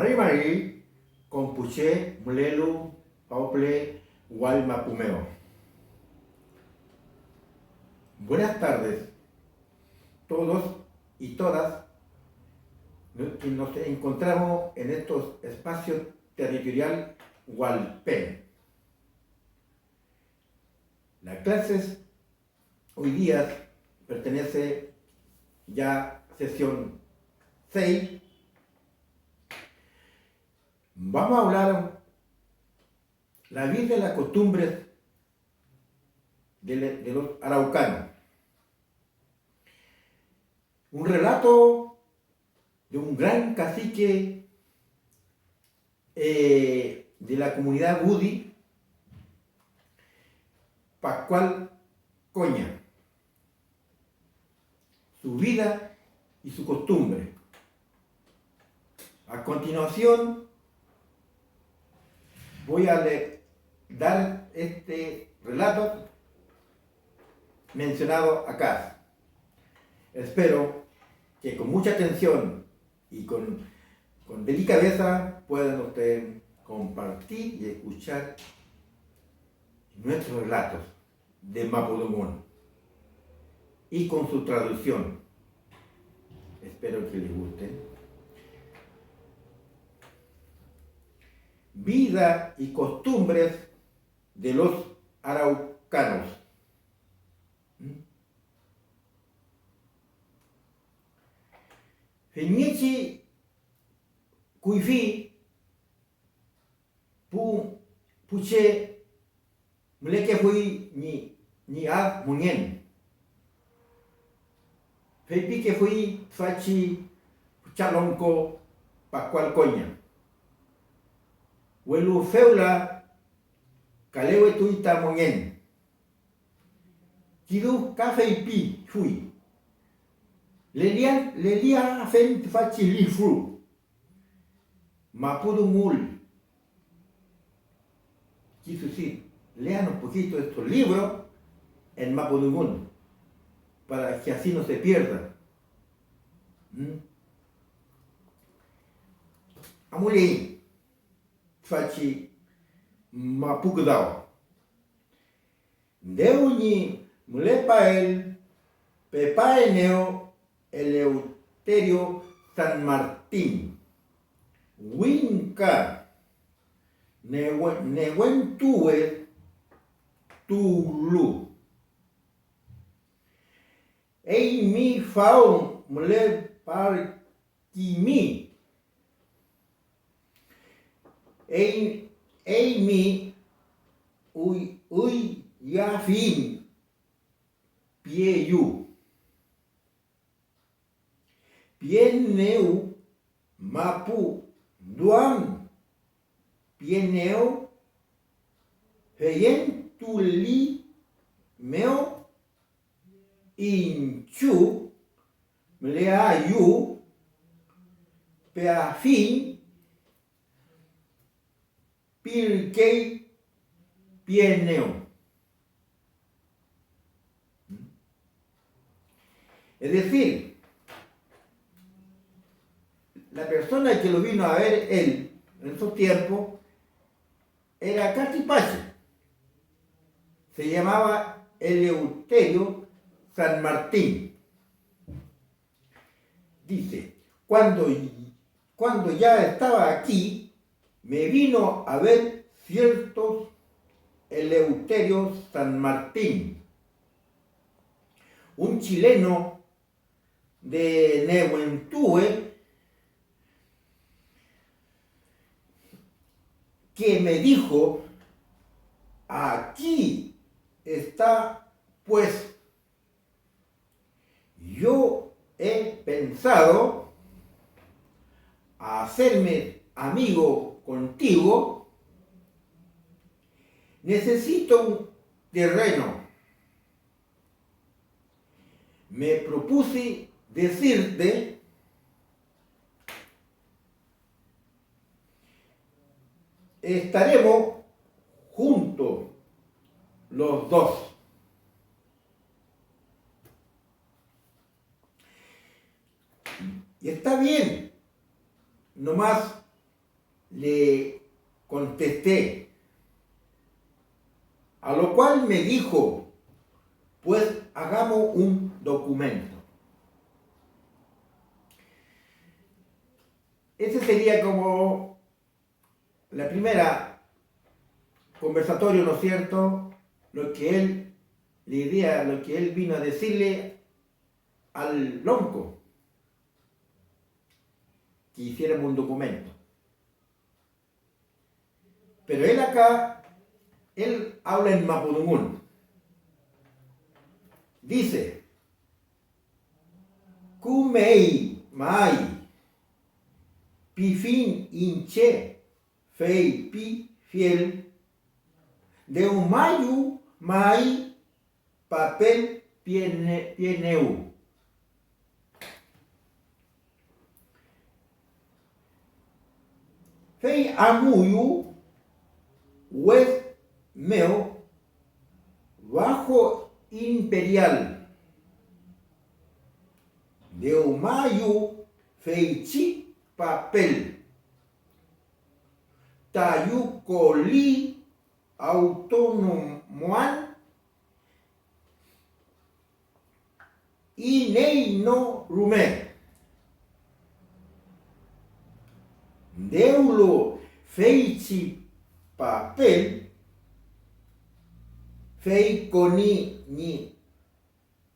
Mari Mari, Compuche, Mlelu, Pauple, Gualmapumeo. Buenas tardes, todos y todas que nos encontramos en estos espacios territorial Hualpén. La clase hoy día pertenece ya a sesión 6. Vamos a hablar la vida y las costumbres de los araucanos. Un relato de un gran cacique de la comunidad Budi, Pascual Coña. Su vida y su costumbre. A continuación, voy a dar este relato mencionado acá. Espero que con mucha atención y con delicadeza puedan ustedes compartir y escuchar nuestros relatos de Mapudungun y con su traducción. Espero que les guste. Vida y costumbres de los araucanos. Feñechi Cuifi Puche Mleke fui ni a munyen. Feipi que fui fachi Chalonco Pascual Coña. Huelu feula Calewe tuita munyen. Kidu Cafeipi fui. Lelia fen fachi lifru. Mapudungul. Quiso decir, lean un poquito estos libros en Mapudungun para que así no se pierdan. Amuli fachi mapugdao. Deuni mulepael pepaeneo Eleuterio San Martín. Winca Newentue Tulu. Ei mi faun mule parkimi. Ei mi ui ya fin pieyu. Pieneu mapu duam pieneu feyentuli meo inchu mleayu peafin pirkei pieneu. Es decir, la persona que lo vino a ver él en su tiempo era Catipache. Se llamaba Eleuterio San Martín. Dice, cuando ya estaba aquí, me vino a ver ciertos Eleuterio San Martín, un chileno de Newentue, que me dijo, aquí está, pues, yo he pensado hacerme amigo contigo, necesito un terreno. Me propuse decirte estaremos juntos los dos. Y está bien, nomás le contesté, a lo cual me dijo, pues hagamos un documento. Ese sería como la primera conversatorio, ¿no es cierto? Lo que él, la idea, lo que él vino a decirle al lonco, que hiciéramos un documento. Pero él acá, él habla en mapudungún. Dice, Kumei mai, pifin inche, fei pi fiel, de umayu mai, papel pieneu. Fei amuyu, wes meo, bajo imperial, de umayu feichi papel, tayukoli autonomoan, ineino rume. Deulo feichi papel, fei coni ni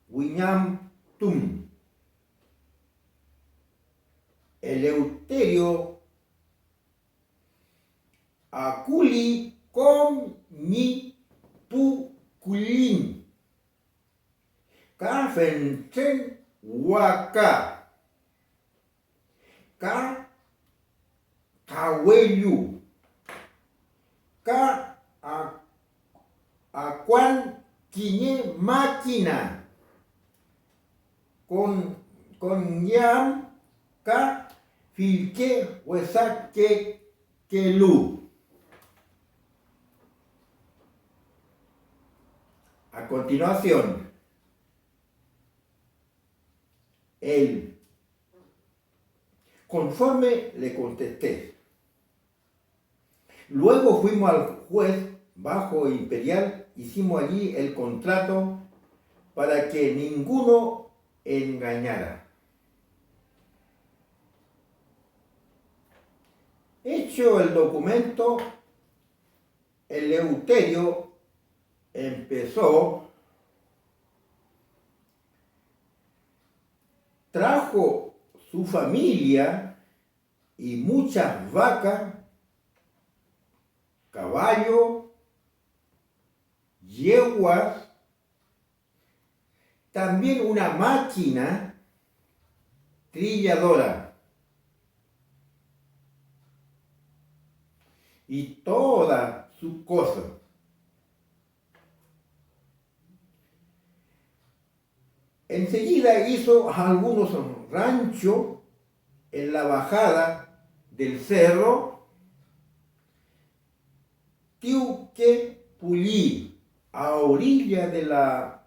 wiñam tum. Eleuterio aculi con ni pu culin. Ca fenchen waka. Ca Kawelu, ka akuan kiñe máquina, con yam, ka filque huesa que lu. A continuación, él, conforme le contesté. Luego fuimos al juez bajo imperial, hicimos allí el contrato para que ninguno engañara. Hecho el documento, Eleuterio empezó, trajo su familia y muchas vacas, caballo, yeguas, también una máquina trilladora y toda su cosa. Enseguida hizo algunos ranchos en la bajada del cerro Tiuquepulli, a orilla de la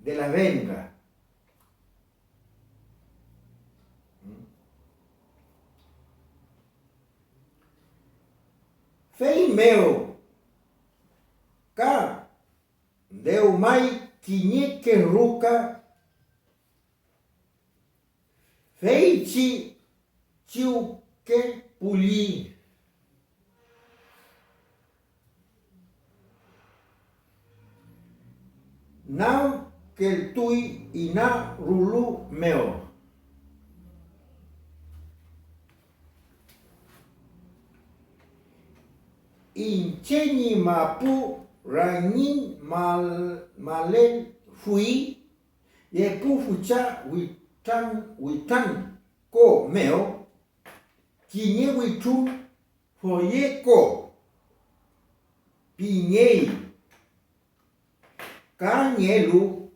venga. Feimeo, ka deumai quiñeque ruca, feichi chiuquepulli. Na que tui y na rulu meo. Incheni mapu ranin malen fui ye pu fucha witan ko meo kinye witu foye ko piñei Cañelu,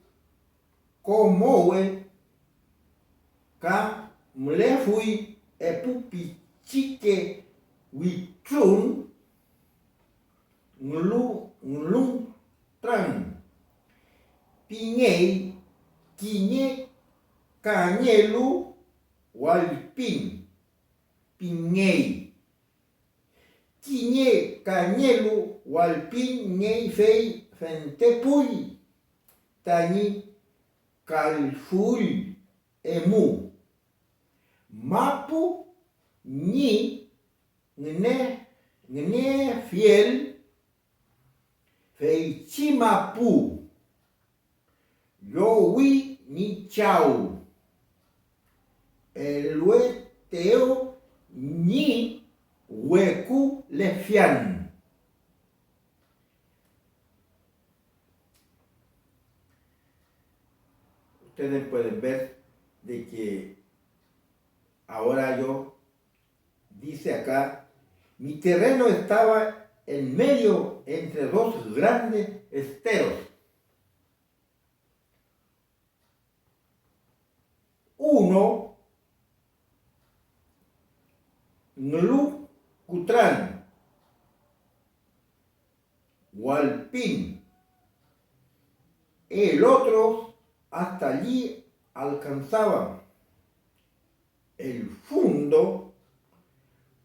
Comoe, Ca Mlefui, Epupichique, Witrun, Nlun Tran, Piñei, Quiñe, Cañelu, Walpin, piñei. Quiñe cañelu walpin ñei fei fentepuy tañi calful emu. Mapu ñi gne fiel fei chimapu. Yo wi ni chau. El teo ni huecu lefian. Ustedes pueden ver de que ahora dice acá, mi terreno estaba en medio entre dos grandes esteros. Uno, Nlu Cutran, Hualpín. El otro hasta allí alcanzaba el fundo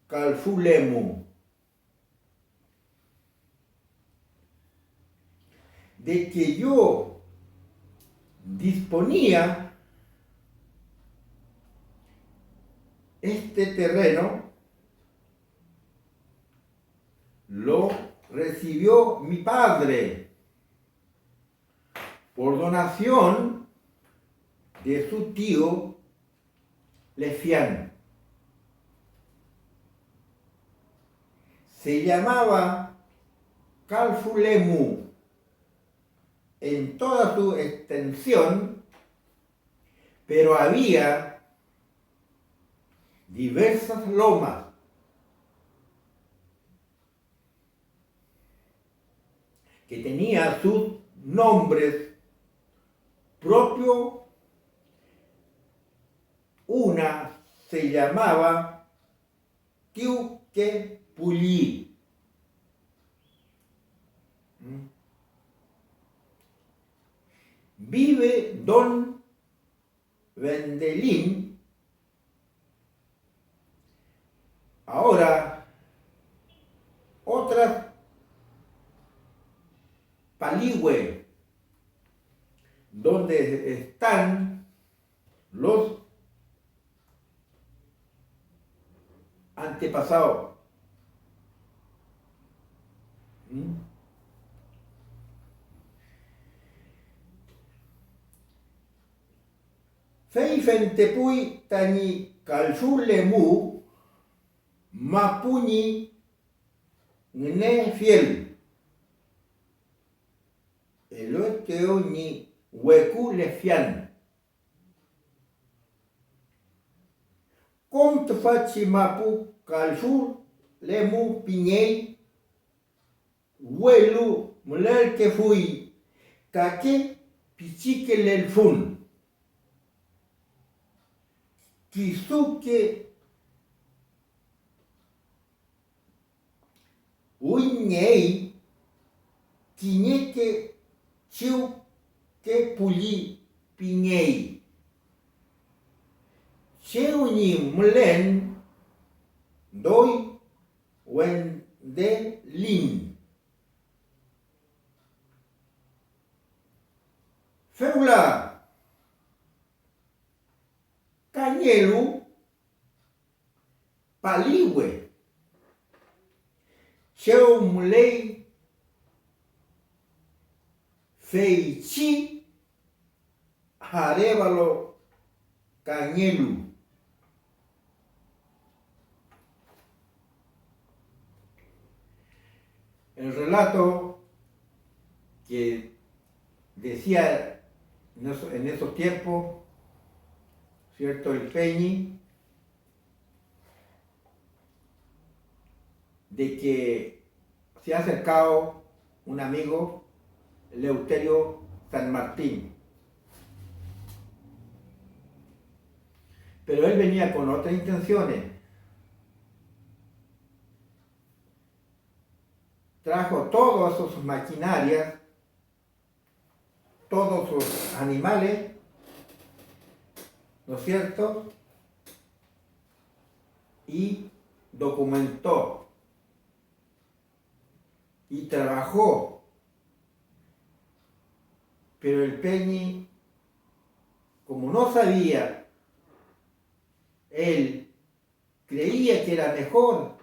Calfulemu. De que yo disponía este terreno, lo recibió mi padre por donación de su tío Lefián. Se llamaba Calfulemu en toda su extensión, pero había diversas lomas que tenían sus nombres propios. Una se llamaba Tiuquepulli. Vive don Vendelín. Ahora, otras Paligüe, donde están los antepasados. Fei fentepuy tañi calfulemu mapuñi gne fiel. El teo ni huecu lefian. Cont faci mapu calfur lemu piñei huelu muler que fui caque pichique lel fun. Kisuke uñei quiñeque chiu que puli piñei. Cheuni mlen doi wende lin. Feula cañelu paligüe. Cheu mulei feichi arévalo cañelu. El relato que decía en esos tiempos, ¿cierto? El Peñi, de que se ha acercado un amigo, Eleuterio San Martín. Pero él venía con otras intenciones. Trajo todas sus maquinarias, todos sus animales, ¿no es cierto? y documentó y trabajó, pero el Peñi, como no sabía, él creía que era mejor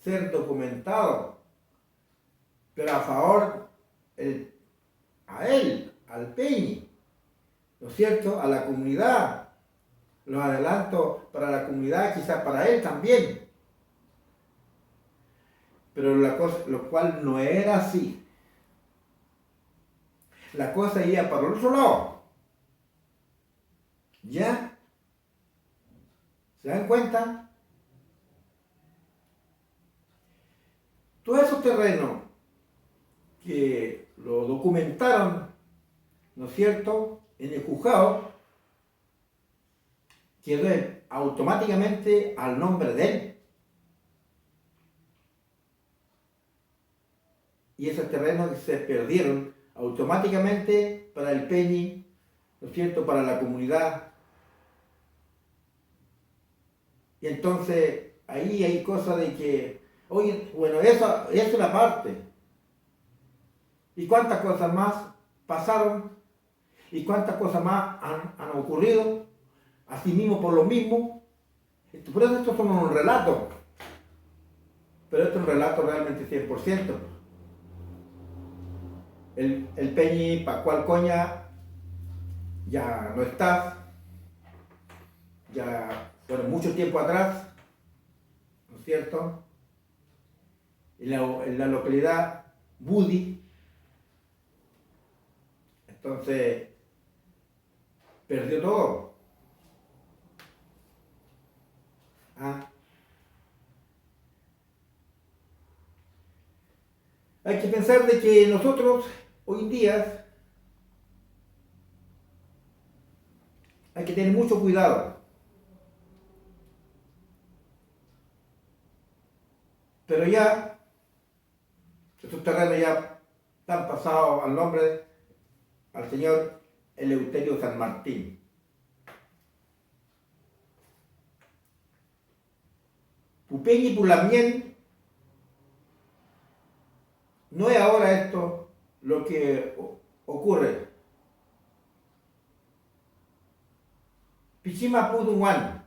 ser documentado, pero a favor a él, al Peñi, ¿no es cierto?, a la comunidad, los adelantos para la comunidad, quizás para él también, pero lo cual no era así. La cosa iba para el otro lado. ¿Ya? ¿Se dan cuenta? Todos esos terrenos que lo documentaron, ¿no es cierto?, en el juzgado, quedó automáticamente al nombre de él. Y esos terrenos se perdieron automáticamente para el Peñi, ¿no es cierto?, para la comunidad. Y entonces ahí hay cosas de que, oye, bueno, eso es la parte. ¿Y cuántas cosas más pasaron? ¿Y cuántas cosas más han ocurrido? Así mismo por lo mismo. Por eso estos son unos relatos. Pero esto es un relato realmente 100%. El Peñi Pascual Coña ya no está. Ya fueron mucho tiempo atrás, ¿no es cierto? En la localidad Budi. Entonces, perdió todo. ¿Ah? Hay que pensar de que nosotros, hoy en día, hay que tener mucho cuidado. Pero ya, estos terrenos ya están pasados al nombre al señor Eleuterio San Martín. Pupeñi y Pulamien, no es ahora esto lo que ocurre. Pichima Puduan,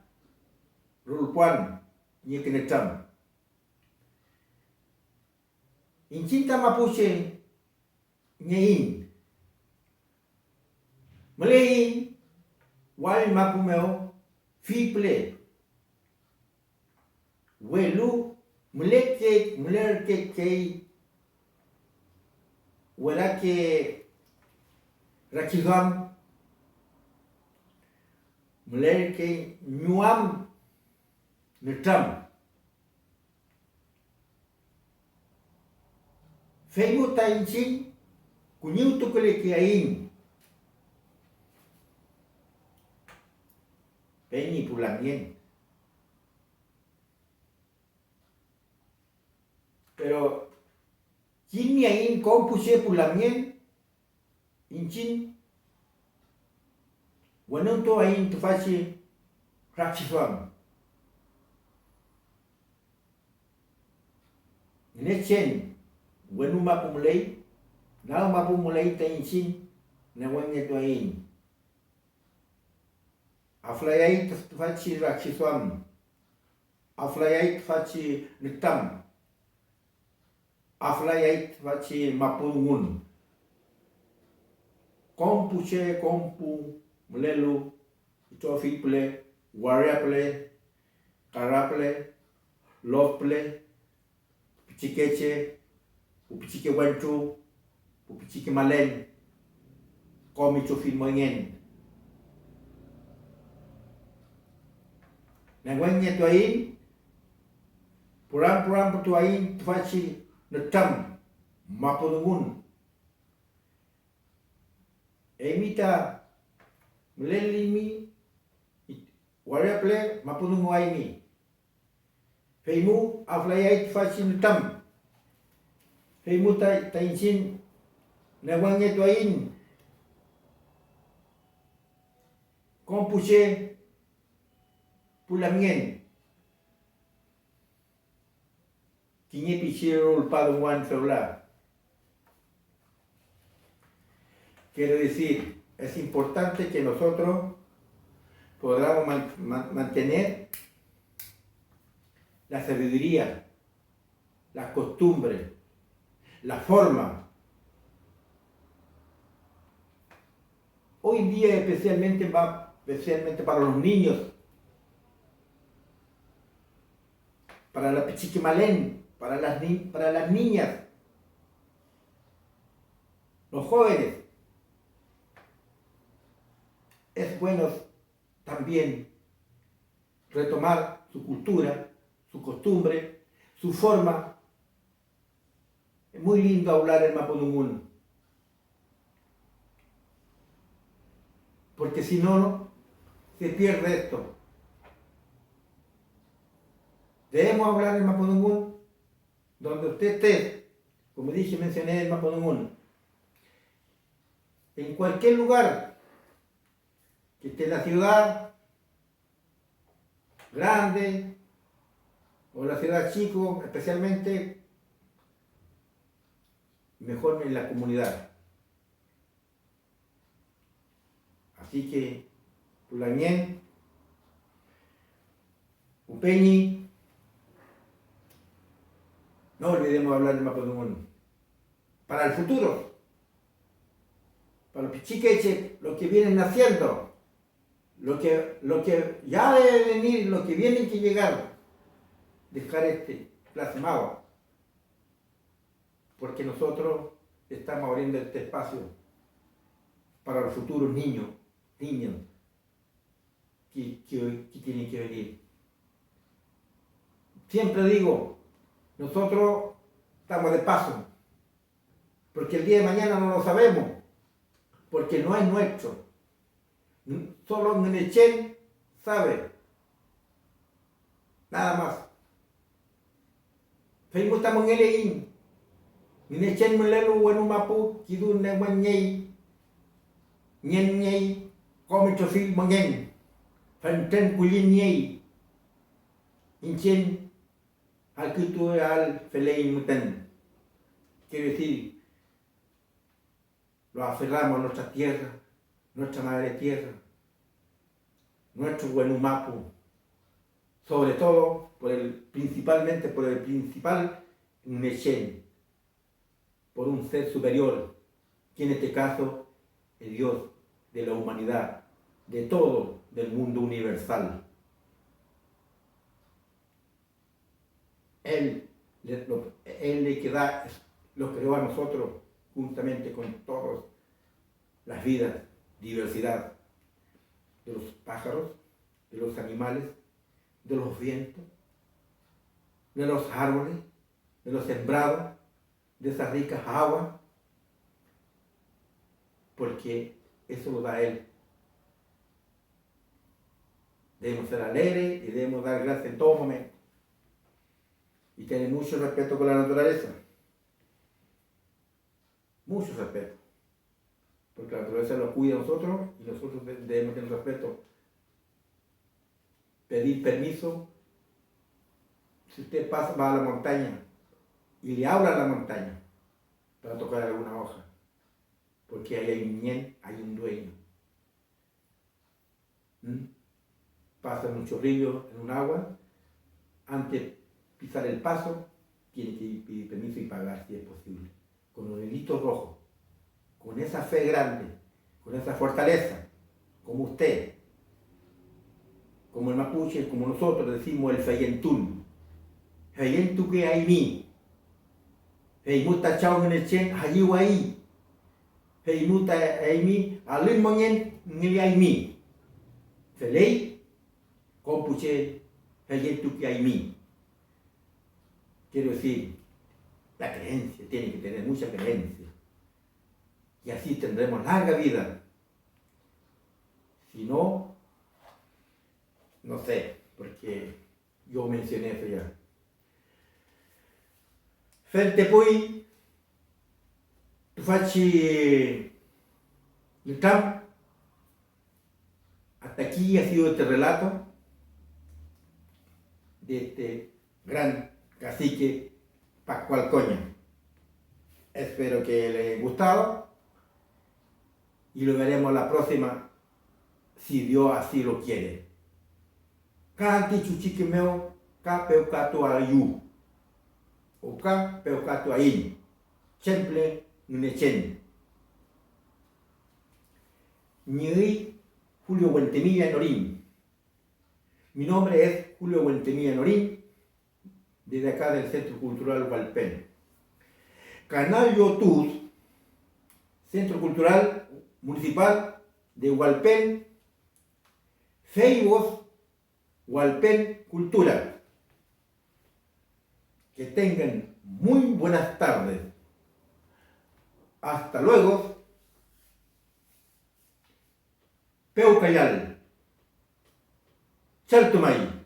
Rulpuan, Ñequenecham. Inchinta Mapuche, Ñein. Malein, Wal Mapumeo, Fiple. Welu, Mlerke, Werake, Rakizam, Mlerke, Nyuam, Netam. Feimu Tainchin, Kunyu Tukuleke Ain. Peñi Pulamien. Pero Jimmy Ain Compuse Pulamien, Inchin, Wanunto Ain Tufachi, Rakshifam. Nechen, Wenu Mapumulei, Nao Mapumulei Tainchin, Nawanye Tuain. Aflayai Tufachi Rakshifam. Aflayai Tufachi Nitam. Aflayai Tufachi Mapungun. Kompuche, Kompu, Mulelu, Itofiple, Wariaple, Karaple, Lople, Pichiqueche, Upichique Wenchu, Upichique Malen, Comicho Filmoyen. Nangwanye Tuain, Puram Tuain, Tufachi, Netam, Mapungun. Emita Mlelimi Wariaple Mapunungu Aimi. Feimu Aflayait Fachin Tam. Feimu Tainchin Nawanye Tuain. Compuche Pulamien. Tiene pichero el pado Juan celular. Quiero decir, es importante que nosotros podamos mantener la sabiduría, las costumbres, la forma. Hoy en día especialmente para los niños, para la pichiquimalén, para las niñas, los jóvenes. Es bueno también retomar su cultura, su costumbre, su forma. Es muy lindo hablar el Mapudungún, porque si no, se pierde esto. Debemos hablar el Mapudungún donde usted esté, como dije, mencioné el Mapudungún, en cualquier lugar que esté en la ciudad grande o la ciudad chico, especialmente mejor en la comunidad. Así que Pulañén, Upeñi, no olvidemos hablar del Mapudungún. Para el futuro, para los pichiqueches, los que vienen naciendo, lo que ya debe venir, lo que vienen que llegar, dejar plasmado, porque nosotros estamos abriendo este espacio para los futuros niños que tienen que venir. Siempre digo, nosotros estamos de paso, porque el día de mañana no lo sabemos, porque no es nuestro. Solo Nenechen sabe, nada más. Pero estamos en el Nenechen Mulelu, Wenu Mapu, Kidun Newan Ñey, Ñen Ñey, Come Chosil Mangen, Fanten Kulin Ñey, Inchen, al Kitu al Felei Muten. Quiero decir, lo aferramos a nuestra tierra, nuestra madre tierra, nuestro Huenumapu, sobre todo principalmente por el principal Nechen, por un ser superior, que en este caso es Dios de la humanidad, de todo, del mundo universal. Él le queda, lo creó a nosotros juntamente con todas las vidas, diversidad de los pájaros, de los animales, de los vientos, de los árboles, de los sembrados, de esas ricas aguas, porque eso lo da Él. Debemos ser alegres y debemos dar gracias en todo momento. Y tener mucho respeto por la naturaleza. Mucho respeto. Porque la naturaleza lo cuida a nosotros y nosotros debemos tener respeto. Pedir permiso. Si usted va a la montaña y le habla a la montaña para tocar alguna hoja, porque ahí hay un ñen, hay un dueño. Pasa en un chorrillo, en un agua, antes de pisar el paso, tiene que pedir permiso y pagar si es posible. Con los deditos rojos, con esa fe grande, con esa fortaleza, como usted, como el mapuche, como nosotros decimos el Feyentún. Feyentu que hay mí. Feymuta chao en el chen, allí o ahí. Feymuta hay mí, alin monyen, ni hay mí. Feley, compuche, Feyentu que hay mí. Quiero decir, la creencia, tiene que tener mucha creencia. Y así tendremos larga vida. Si no, no sé, porque yo mencioné eso ya. Fente poi, tu facci el camp. Hasta aquí ha sido este relato de este gran cacique Pascual Coña. Espero que les haya gustado y lo veremos la próxima, si Dios así lo quiere. Kanti chuchiquimeo, ka peucato ayu, o ka peucato ayin, chemple nunechen. Ñui Julio Huentemilla Norín. Mi nombre es Julio Huentemilla Norín, desde acá del Centro Cultural Hualpén. Canal YouTube, Centro Cultural Municipal de Hualpén, Facebook Hualpén Cultura. Que tengan muy buenas tardes. Hasta luego. Peucayal. Chaltumay.